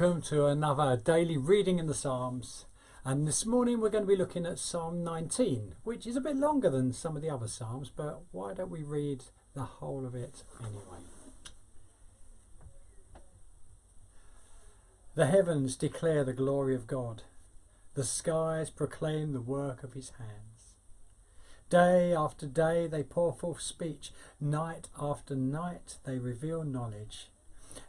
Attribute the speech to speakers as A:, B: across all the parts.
A: Welcome to another daily reading in the Psalms, and this morning we're going to be looking at Psalm 19, which is a bit longer than some of the other Psalms, but why don't we read the whole of it anyway. The heavens declare the glory of God, the skies proclaim the work of his hands. Day after day they pour forth speech, night after night they reveal knowledge.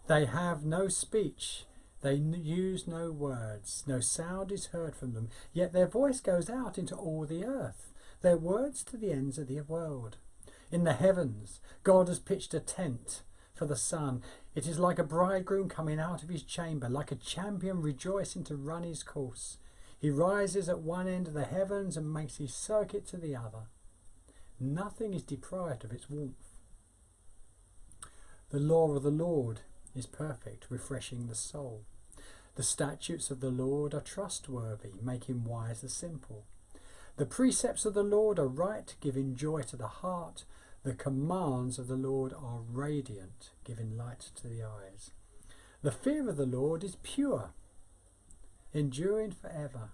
A: They have no speech, they use no words, no sound is heard from them, yet their voice goes out into all the earth, their words to the ends of the world. In the heavens, God has pitched a tent for the sun. It is like a bridegroom coming out of his chamber, like a champion rejoicing to run his course. He rises at one end of the heavens and makes his circuit to the other. Nothing is deprived of its warmth. The law of the Lord is perfect, refreshing the soul. The statutes of the Lord are trustworthy, making wise the simple. The precepts of the Lord are right, giving joy to the heart. The commands of the Lord are radiant, giving light to the eyes. The fear of the Lord is pure, enduring forever.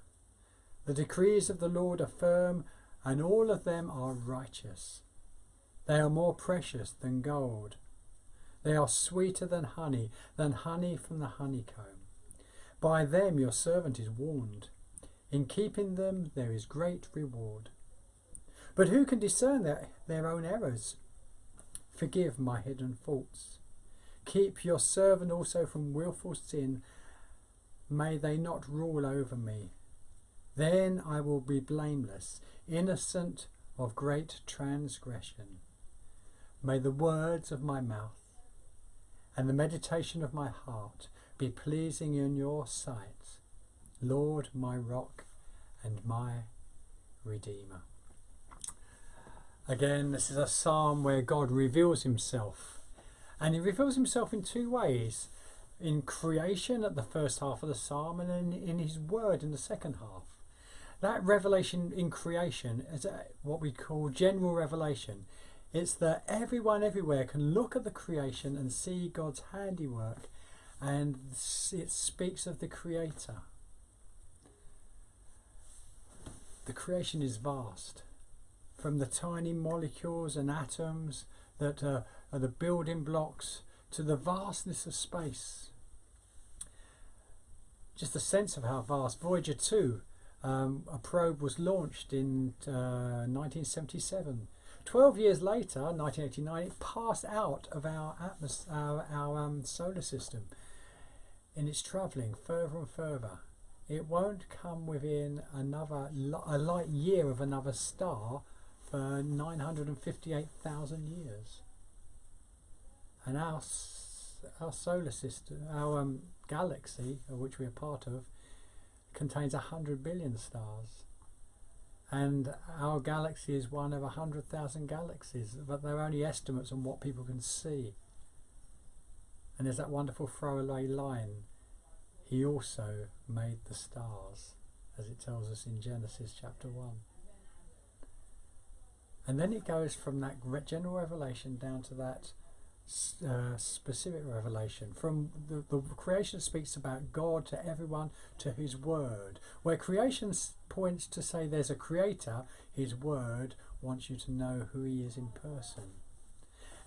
A: The decrees of the Lord are firm, and all of them are righteous. They are more precious than gold. They are sweeter than honey from the honeycomb. By them your servant is warned. In keeping them there is great reward. But who can discern their own errors? Forgive my hidden faults. Keep your servant also from wilful sin. May they not rule over me. Then I will be blameless, innocent of great transgression. May the words of my mouth and the meditation of my heart be pleasing in your sight, Lord, my rock and my redeemer. Again, this is a psalm where God reveals himself, and he reveals himself in two ways: in creation at the first half of the psalm, and then in his word in the second half. That revelation in creation is what we call general revelation. It's that everyone everywhere can look at the creation and see God's handiwork, and it speaks of the Creator. The creation is vast, from the tiny molecules and atoms that are the building blocks to the vastness of space. Just a sense of how vast. Voyager 2, a probe was launched in 1977. 12 years later, 1989, it passed out of our solar system, and it's travelling further and further. It won't come within a light year of another star for 958,000 years. And our solar system, our galaxy, of which we are part of, contains 100 billion stars. And our galaxy is one of 100,000 galaxies, but they're only estimates on what people can see. And there's that wonderful throwaway line, he also made the stars, as it tells us in Genesis chapter 1. And then it goes from that general revelation down to that specific revelation. From the creation speaks about God to everyone, to his word. Where creation points to say there's a creator, his word wants you to know who he is in person.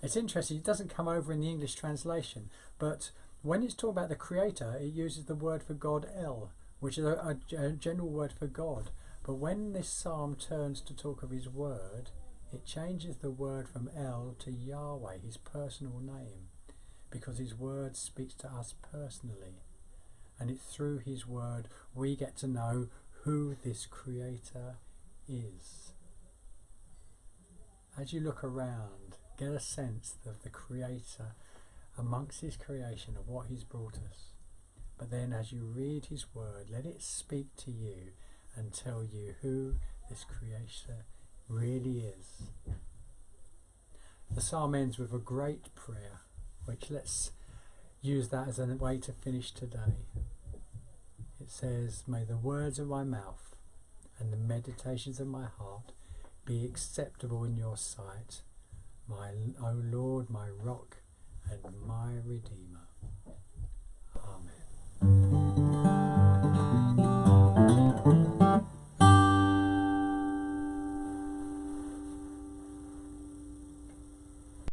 A: It's interesting, it doesn't come over in the English translation, but when it's talking about the creator, it uses the word for God, El, which is a general word for God. But when this psalm turns to talk of his word, it changes the word from El to Yahweh, his personal name, because his word speaks to us personally. And it's through his word we get to know who this creator is. As you look around, get a sense of the creator amongst his creation, of what he's brought us. But then as you read his word, let it speak to you and tell you who this creator really is. The psalm ends with a great prayer, which let's use that as a way to finish today. It says, may the words of my mouth and the meditations of my heart be acceptable in your sight, O Lord, my rock and my redeemer.